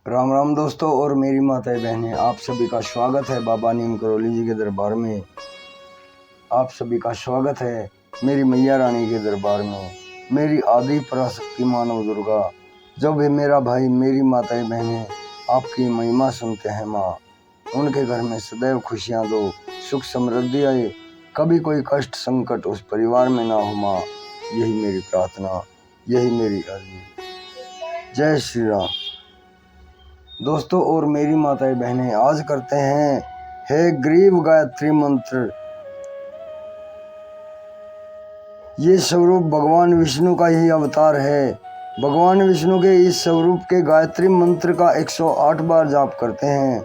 राम राम दोस्तों और मेरी माताएं बहनें, आप सभी का स्वागत है बाबा नीम करौली जी के दरबार में। आप सभी का स्वागत है मेरी मैया रानी के दरबार में, मेरी आदि पराशक्ति मानव दुर्गा। जब भी मेरा भाई मेरी माताएं बहनें आपकी महिमा सुनते हैं माँ, उनके घर में सदैव खुशियाँ दो, सुख समृद्धि आए, कभी कोई कष्ट संकट उस परिवार में ना हो माँ। यही मेरी प्रार्थना, यही मेरी अर्जी। जय श्री राम। दोस्तों और मेरी माताएं बहनें, आज करते हैं हे ग्रीव गायत्री मंत्र। ये स्वरूप भगवान विष्णु का ही अवतार है। भगवान विष्णु के इस स्वरूप के गायत्री मंत्र का 108 बार जाप करते हैं।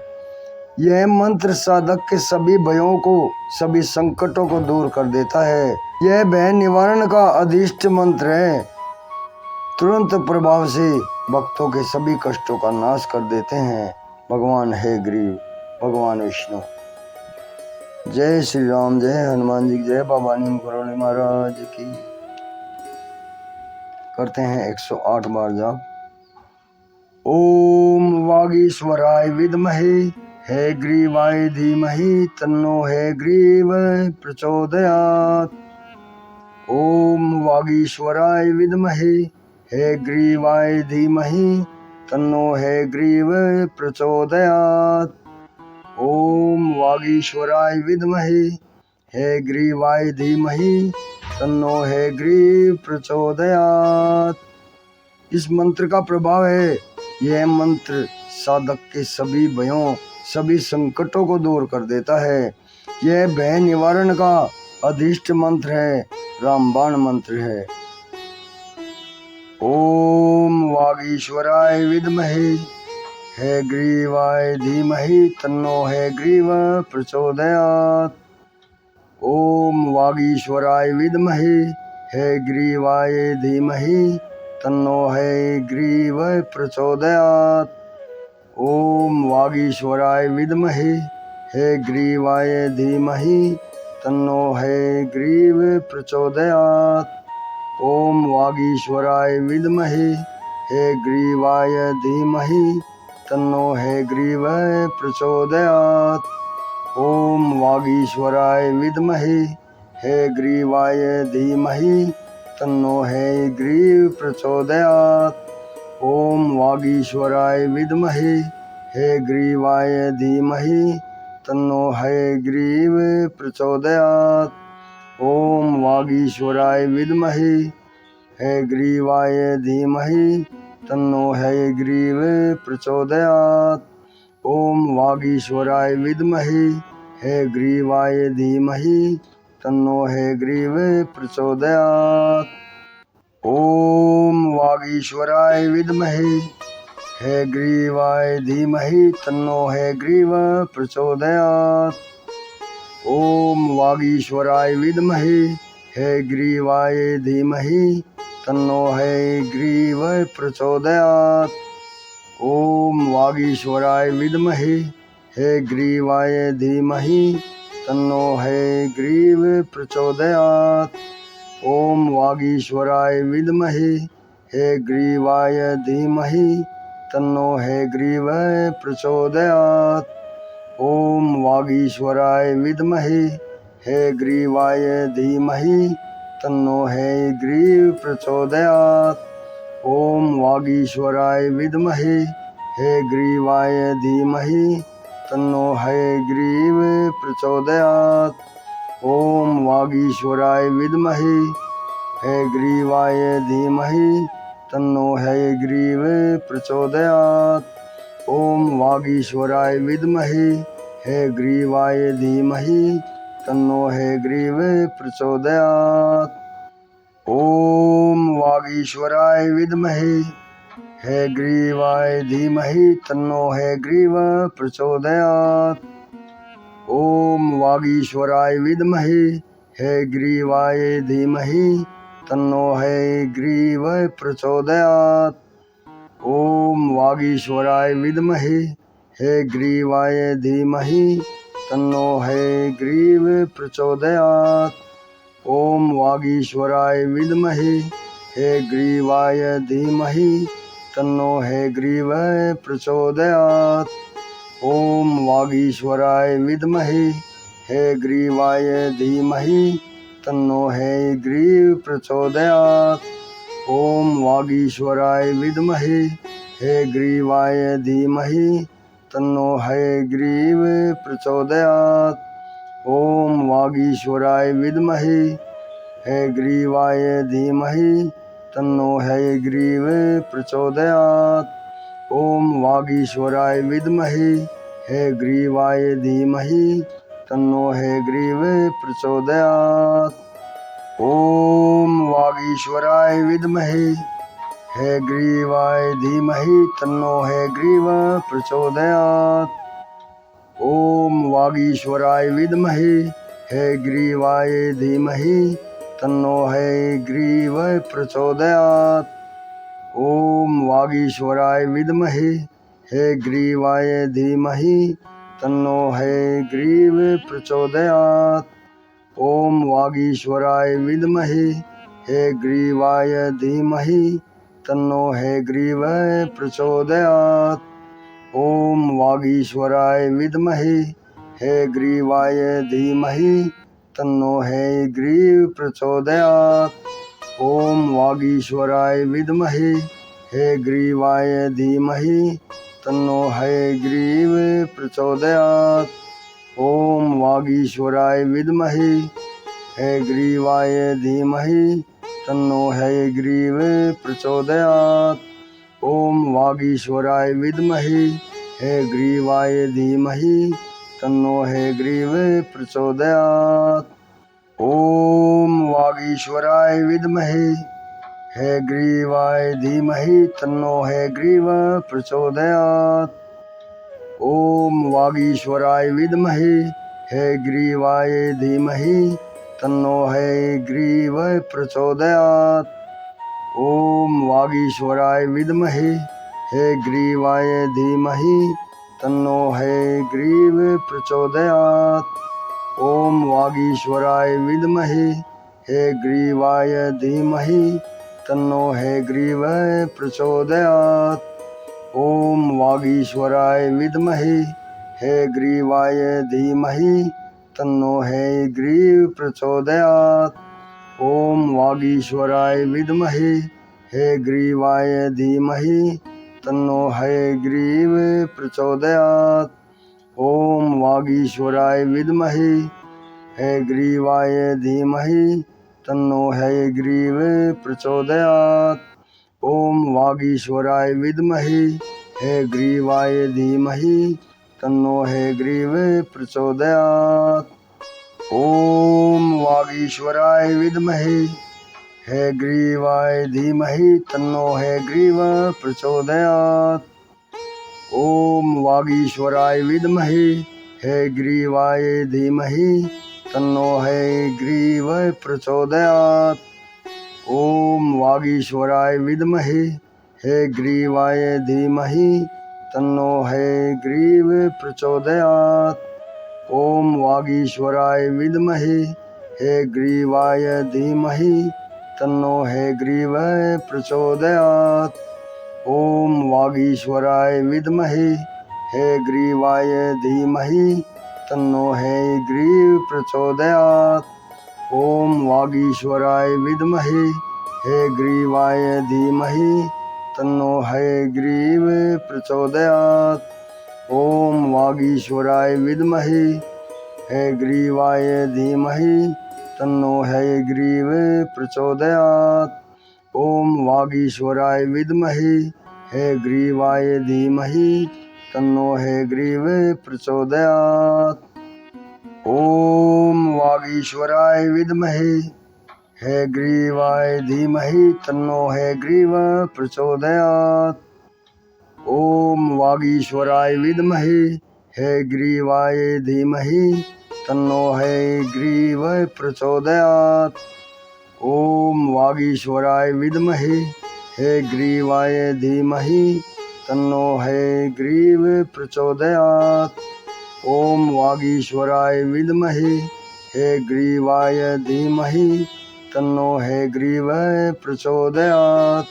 यह मंत्र साधक के सभी भयों को, सभी संकटों को दूर कर देता है। यह भय निवारण का अधिष्ट मंत्र है। तुरंत प्रभाव से भक्तों के सभी कष्टों का नाश कर देते हैं भगवान हे ग्रीव, भगवान विष्णु। जय श्री राम, जय हनुमान जी, जय बाबा नीम करौली महाराज की। करते हैं 108 बार जाप। ओम वागीश्वराय विद्महे हे ग्रीवाय धीमहि तन्नो हे ग्रीव प्रचोदयात्। ओम वागीश्वराय विद्महे हे ग्रीवाय धीमहि तन्नो हे ग्रीव प्रचोदयात्। ओम वागीश्वराय विद्महे हे ग्रीवाय धीमहि तन्नो हे ग्रीव प्रचोदयात्। इस मंत्र का प्रभाव है, यह मंत्र साधक के सभी भयों, सभी संकटों को दूर कर देता है। यह भय निवारण का अधिष्ट मंत्र है, रामबाण मंत्र है। ओम वागीश्वराय विद्महे हे ग्रीवाय धीमहि तन्नो हे ग्रीव प्रचोदयात्। ओम वागीश्वराय विद्महे हे ग्रीवाय धीमहि तन्नो हे ग्रीव प्रचोदयात्। ओम वागीश्वराय विद्महे हे ग्रीवाय धीमहि तन्नो हे ग्रीव प्रचोदयात्। ओम वागीश्वराय विद्महे हे ग्रीवाय धीमहि तन्नो हे ग्रीव प्रचोदयात्। ओम वागीश्वराय विद्महे हे ग्रीवाय धीमहि तन्नो हे ग्रीव प्रचोदयात्। ओम वागीश्वराय विद्महे हे ग्रीवाय धीमहि तन्नो हे ग्रीव प्रचोदयात्। ओम वागीश्वराय विद्महे हे ग्रीवाय धीमहि तन्नो हे ग्रीव प्रचोदयात्। ओम वागीश्वराय विद्महे हे ग्रीवाय धीमहि तन्नो हे ग्रीव प्रचोदयात्। ओम वागीश्वराय विद्महे हे ग्रीवाय धीमहि तन्नो हे ग्रीव प्रचोदयात्। ओम वागीश्वराय विद्महे हे ग्रीवाय धीमहि तन्नो हे ग्रीव प्रचोदयात्। ओम वागीश्वराय विद्महे हे ग्रीवाय धीमहि तन्नो हे ग्रीव प्रचोदयात्। ओम वागीश्वराय विद्महे हे ग्रीवाय धीमहि तन्नो हे ग्रीव प्रचोदयात्। ओम वागीश्वराय विद्महे हे ग्रीवाय धीमहि तन्नो हे ग्रीव प्रचोदयात्। ओम वागीश्वराय विद्महे हे ग्रीवाय धीमहि तन्नो हे ग्रीव प्रचोदयात्। ओम वागीश्वराय विद्महे हे ग्रीवाय धीमहि तन्नो हे ग्रीव प्रचोदयात्। ओम वागीश्वराय विद्महे हे ग्रीवाय धीमहि तन्नो हे ग्रीव प्रचोदयात्। ओम वागीश्वराय विद्महे हे ग्रीवाय धीमहि तन्नो हे ग्रीव प्रचोदयात्। ओम वागीश्वराय विद्महे हे ग्रीवाय धीमहि तन्नो हे ग्रीव प्रचोदयात्। ओम वागीश्वराय विद्महे हे ग्रीवाय धीमहि तन्नो हे ग्रीव प्रचोदयात्। ओम वागीश्वराय विद्महे हे ग्रीवाय धीमहि तन्नो हयग्रीवः प्रचोदयात्। ओम वागीश्वराय विद्महे हयग्रीवाय धीमहि तन्नो हयग्रीव प्रचोदयात्। ओम वागीश्वराय विद्महे हयग्रीवाय धीमहि तन्नो हयग्रीव प्रचोदयात्। ओम वागीश्वराय विद्महे हयग्रीवाय धीमहि तन्नो हयग्रीव प्रचोदयात्। ओम वागीश्वराय विद्महे हयग्रीवाय धीमहि तन्नो हयग्रीव प्रचोदयात्। ओम वागीश्वराय विद्महे हयग्रीवाय धीमहि तन्नो हयग्रीव प्रचोदयात्। ओम वागीश्वराय विद्महे हयग्रीवाय धीमहि तन्नो हयग्रीव प्रचोदयात्। ओम वागीश्वराय विद्महे हयग्रीवाय धीमहि तन्नो हयग्रीव प्रचोदयात्। ओम वागीश्वराय विद्महे हयग्रीवाय धीमहि तन्नो हयग्रीव प्रचोदयात्। ओम वागीश्वराय विद्महे हयग्रीवाय धीमहि तन्नो हयग्रीव प्रचोदयात्। ओम वागीश्वराय विद्महे हयग्रीवाय धीमहि तन्नो हयग्रीव प्रचोदयात्। ओम वागीश्वराय विद्महे हयग्रीवाय धीमहि तन्नो हयग्रीव प्रचोदयात्। ओम वागीश्वराय विद्महे हयग्रीवाय धीमहि तन्नो हयग्रीव प्रचोदयात्। ओम वागीश्वराय विद्महे हयग्रीवाय धीमहि तन्नो हयग्रीव प्रचोदयात्। ओम वागीश्वराय विद्महे हयग्रीवाय धीमहि तन्नो हयग्रीव प्रचोदयात्। ओम वागीश्वराय विद्महे हयग्रीवाय धीमहि तन्नो हयग्रीव प्रचोदयात्। ओम वागीश्वराय विद्महे हयग्रीवाय धीमहि तन्नो हयग्रीव प्रचोदयात्। ओम वागीश्वराय विद्महे हयग्रीवाय धीमहि तन्नो हयग्रीव प्रचोदयात्। ओम वागीश्वराय विद्महे हयग्रीवाय धीमहि तन्नो हयग्रीव प्रचोदयात्। ओम वागीश्वराय विद्महे हयग्रीवाय धीमहि तन्नो हयग्रीव प्रचोदयात्। ओम वागीश्वराय विद्महे हयग्रीवाय धीमहि तन्नो हयग्रीव प्रचोदयात्। ओम वागीश्वराय विद्महे हयग्रीवाय धीमहि तन्नो हयग्रीव प्रचोदयात्। ओम वागीश्वराय विद्महे हयग्रीवाय धीमहि तन्नो हयग्रीव प्रचोदयात्। ओम वागीश्वराय विद्महे हयग्रीवाय धीमहि तन्नो हयग्रीव प्रचोदयात्। ओम वागीश्वराय विद्महे हयग्रीवाय धीमहि तन्नो हयग्रीव प्रचोदयात्। ओम वागीश्वराय विद्महे हयग्रीवाय धीमहि तन्नो हयग्रीव प्रचोदयात्। ओम वागीश्वराय विद्महे हयग्रीवाय धीमहि तन्नो हयग्रीव प्रचोदयात्। ओम वागीश्वराय विद्महे हयग्रीवाय धीमहि तन्नो हयग्रीव प्रचोदयात्। ओम वागीश्वराय विद्महे हयग्रीवाय धीमहि तन्नो हयग्रीव प्रचोदयात्। ओम वागीश्वराय विद्महे हयग्रीवाय धीमहि तन्नो हयग्रीव प्रचोदयात्। ओम वागीश्वराय विद्महे हयग्रीवाय धीमहि तन्नो हयग्रीव प्रचोदयात्। ओम वागीश्वराय विद्महे हयग्रीवाय धीमहि तन्नो हयग्रीव प्रचोदयात्। ओम वागीश्वराय विद्महे हयग्रीवाय धीमहि तन्नो हयग्रीव प्रचोदयात्।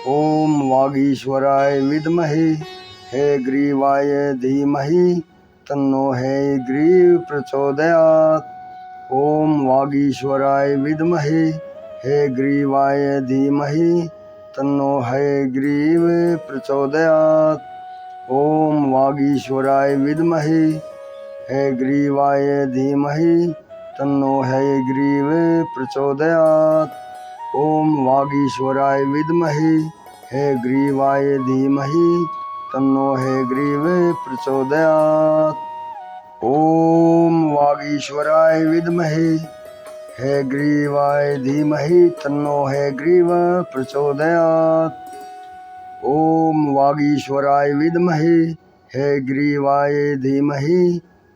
ओम वागीश्वराय विद्महे हयग्रीवाय धीमहि तन्नो हयग्रीव प्रचोदयात्। ओम वागीश्वराय विद्महे हयग्रीवाय धीमहि तन्नो हयग्रीव प्रचोदयात्। ओम वागीश्वराय विद्महे हयग्रीवाय धीमहि तन्नो हयग्रीव प्रचोदयात्। ओम वागीश्वराय विद्महे हयग्रीवाय धीमहि तन्नो हयग्रीव प्रचोदयात्। ओम वागीश्वराय विद्महे हयग्रीवाय धीमहि तन्नो हयग्रीव प्रचोदयात्। ओम वागीश्वराय विद्महे हयग्रीवाय धीमहि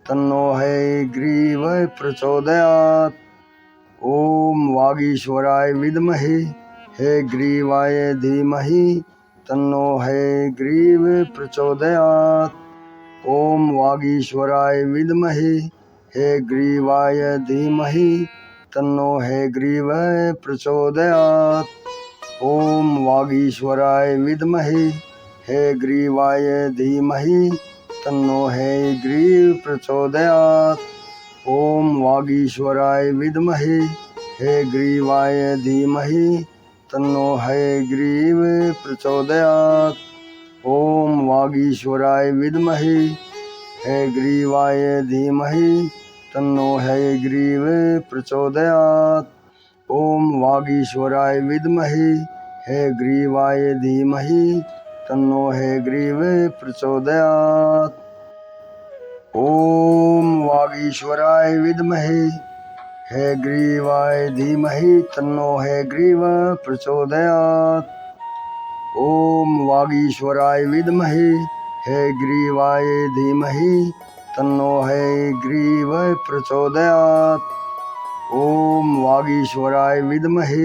तन्नो हयग्रीव प्रचोदयात्। ओम वागीश्वराय विद्महे हयग्रीवाय धीमहि तन्नो हयग्रीव प्रचोदयात्। ओम वागीश्वराय विद्महे हयग्रीवाय धीमहि तन्नो हयग्रीव प्रचोदयात्। ओम वागीश्वराय विद्महे हयग्रीवाय धीमहि तन्नो हयग्रीव प्रचोदयात्। ओम वागीश्वराय विद्महे हयग्रीवाय धीमहि तन्नो हयग्रीव प्रचोदयात्। ओम वागीश्वराय विद्महे हयग्रीवाय धीमहि तन्नो हयग्रीव प्रचोदयात्। ओम वागीश्वराय विद्महे हयग्रीवाय धीमहि तन्नो हयग्रीव प्रचोदयात्। ओम वागीश्वराय विद्महे हयग्रीवाय धीमहि तन्नो हयग्रीव प्रचोदयात्। ओम वागीश्वराय विद्महे हयग्रीवाय धीमहि तन्नो हयग्रीव प्रचोदयात्। ओम वागीश्वराय विद्महे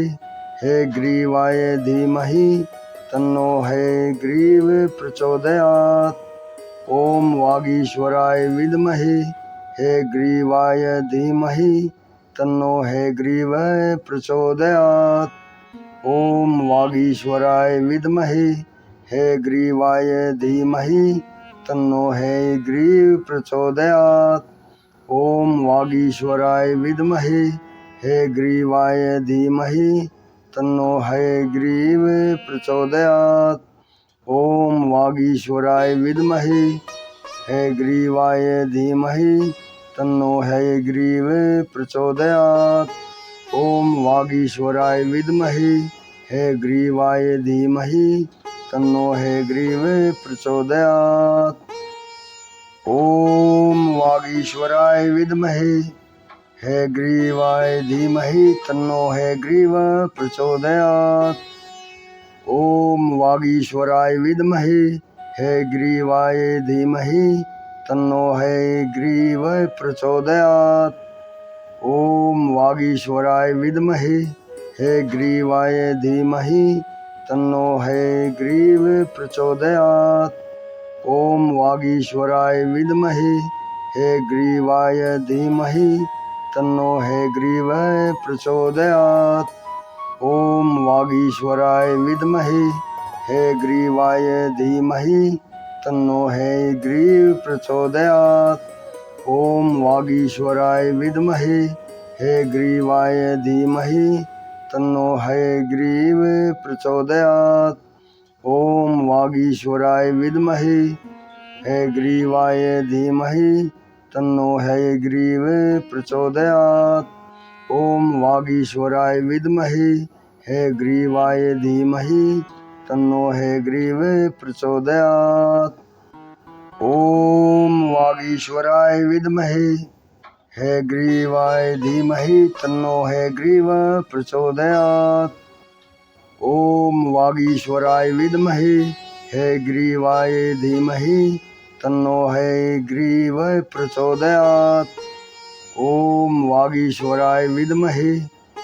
हयग्रीवाय धीमहि तन्नो हयग्रीव प्रचोदयात्। ओम वागीश्वराय विद्महे हयग्रीवाय धीमहि तन्नो हयग्रीव प्रचोदयात्। ओम वागीश्वराय विद्महे हयग्रीवाय धीमहि तन्नो हयग्रीव प्रचोदयात्। ओम वागीश्वराय विद्महे हयग्रीवाय धीमहि तन्नो हयग्रीव प्रचोदयात्। ओम वागीश्वराय विद्महे हयग्रीवाय धीमहि तन्नो हयग्रीव प्रचोदयात्। ओम वागीश्वराय विद्महे हयग्रीवाय धीमहि तन्नो हयग्रीव प्रचोदयात्। ओम वागीश्वराय विद्महे हयग्रीवाय धीमहि तन्नो हयग्रीव प्रचोदयात्। ओम वागीश्वराय विद्महे हयग्रीवाय धीमहि तन्नो हयग्रीव प्रचोदयात्। ओम वागीश्वराय विद्महे हयग्रीवाय धीमहि तन्नो हयग्रीव प्रचोदयात्। ओम वागीश्वराय विद्महे हयग्रीवाय धीमहि तन्नो हयग्रीव प्रचोदयात्। ओम वागीश्वराय विद्महे हयग्रीवाय धीमहि तन्नो हयग्रीव प्रचोदयात्। ओम वागीश्वराय विद्महे हयग्रीवाय धीमहि तन्नो हयग्रीव प्रचोदयात्। ओम वागीश्वराय विद्महे हयग्रीवाय धीमहि तन्नो हयग्रीव प्रचोदयात्। ओम वागीश्वराय विद्महे हयग्रीवाय धीमहि तन्नो हयग्रीव प्रचोदयात्। ओम वागीश्वराय विद्महे हयग्रीवाय धीमहि तन्नो हयग्रीव प्रचोदयात्। ओम वागीश्वराय विद्महे हयग्रीवाय धीमहि तन्नो हयग्रीव प्रचोदयात्। ओम वागीश्वराय विद्महे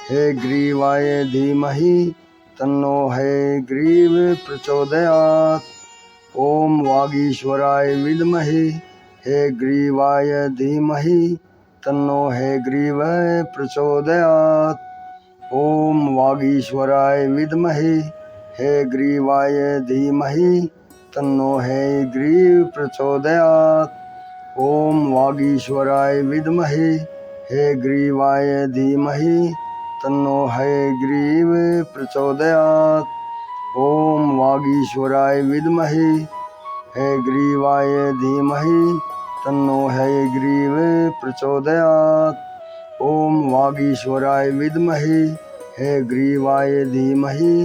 हयग्रीवाय धीमहि तन्नो हयग्रीव प्रचोदयात्। ओम वागीश्वराय विद्महे हयग्रीवाय धीमहि तन्नो हयग्रीव प्रचोदयात्। ओम वागीश्वराय विद्महे हे ग्रीवाय धीमहि तन्नो हयग्रीव प्रचोदयात्। ओम वागीश्वराय विद्महे हयग्रीवाय धीमहि तन्नो हयग्रीव प्रचोदयात्। ओम वागीश्वराय विद्महे हयग्रीवाय धीमहि तन्नो हयग्रीव प्रचोदयात्। ओम वागीश्वराय विद्महे हयग्रीवाय धीमहि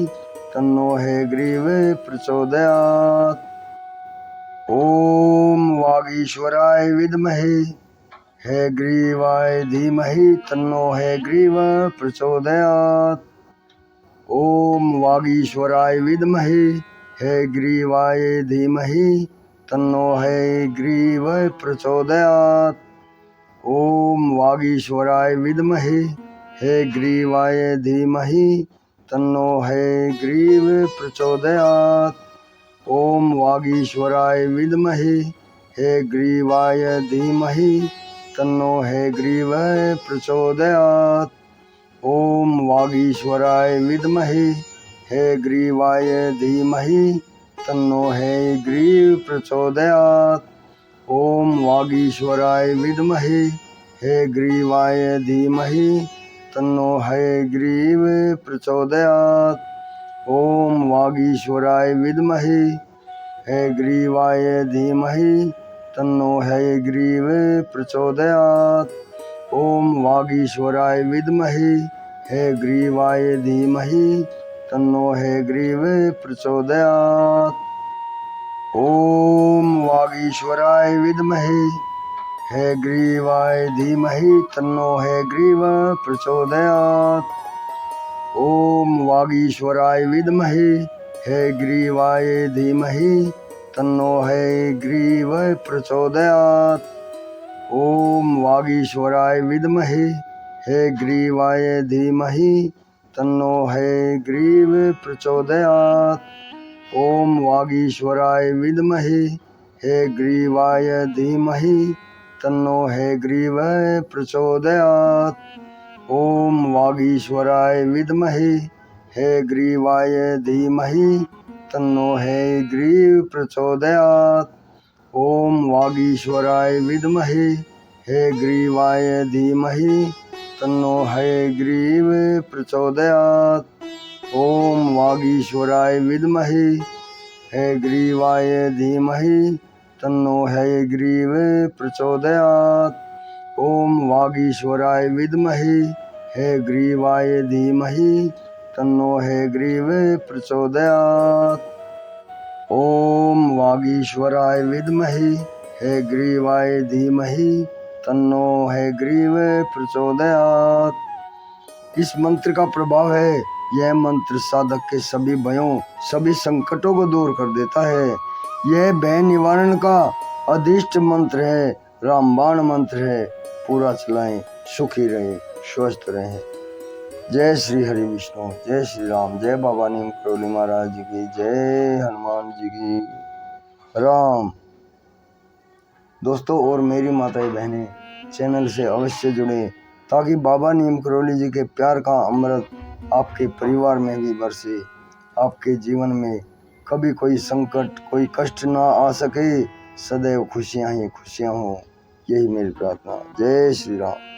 तन्नो हयग्रीव प्रचोदयात्। ओम वागीश्वराय विद्महे हयग्रीवाय धीमहि तन्नो हयग्रीव प्रचोदयात्। ओम वागीश्वराय विद्महे हयग्रीवाय धीमहि तन्नो हयग्रीव प्रचोदयात्। ओम वागीश्वराय विद्महे हयग्रीवाय धीमहि तन्नो हयग्रीव प्रचोदयात्। ओम वागीश्वराय विद्महे हयग्रीवाय धीमहि तन्नो हयग्रीव प्रचोदयात्। ओम वागीश्वराय विद्महे हयग्रीवाय धीमहि तन्नो हयग्रीव प्रचोदयात्। ओम वागीश्वराय विद्महे हयग्रीवाय धीमहि तन्नो हयग्रीव प्रचोदयात्। ओम वागीश्वराय विद्महे हयग्रीवाय धीमहि तन्नो हयग्रीव प्रचोदयात्। ओम वागीश्वराय विद्महे हयग्रीवाय धीमहि तन्नो हयग्रीव प्रचोदयात्। ओम वागीश्वराय विद्महे हयग्रीवाय धीमहि तन्नो हयग्रीव प्रचोदयात्। ओम वागीश्वराय विद्महे हयग्रीवाय धीमहि तन्नो हयग्रीव प्रचोदयात्। ओम वागीश्वराय विद्महे हयग्रीवाय धीमहि तन्नो हयग्रीव प्रचोदयात्। ओम वागीश्वराय विद्महे हयग्रीवाय धीमहि तन्नो हयग्रीव प्रचोदयात्। ओम वागीश्वराय विद्महे हयग्रीवाय धीमहि तन्नो हयग्रीव प्रचोदयात्। ओम वागीश्वराय विद्महे हयग्रीवाय धीमहि तन्नो हयग्रीव प्रचोदयात्। ओम वागीश्वराय विद्महे हयग्रीवाय धीमहि तन्नो हयग्रीव प्रचोदयात्। ओम वागीश्वराय विद्महे हयग्रीवाय धीमहि तन्नो हयग्रीव प्रचोदयात्। ओम वागीश्वराय विद्महे हयग्रीवाय धीमहि तन्नो हयग्रीव प्रचोदयात्। इस मंत्र का प्रभाव है, यह मंत्र साधक के सभी भयों सभी संकटों को दूर कर देता है। यह भय निवारण का अदिष्ट मंत्र है, रामबाण मंत्र है। पूरा चलाएं, सुखी रहें, स्वस्थ रहें। जय श्री हरि विष्णु, जय श्री राम, जय बाबा नीम करोली महाराज जी की जय, हनुमान जी की राम। दोस्तों और मेरी माताएं बहनें चैनल से अवश्य जुड़े, ताकि बाबा नीम करोली जी के प्यार का अमृत आपके परिवार में भी बरसे, आपके जीवन में कभी कोई संकट कोई कष्ट ना आ सके, सदैव खुशियां ही खुशियां हो, यही मेरी प्रार्थना। जय श्री राम।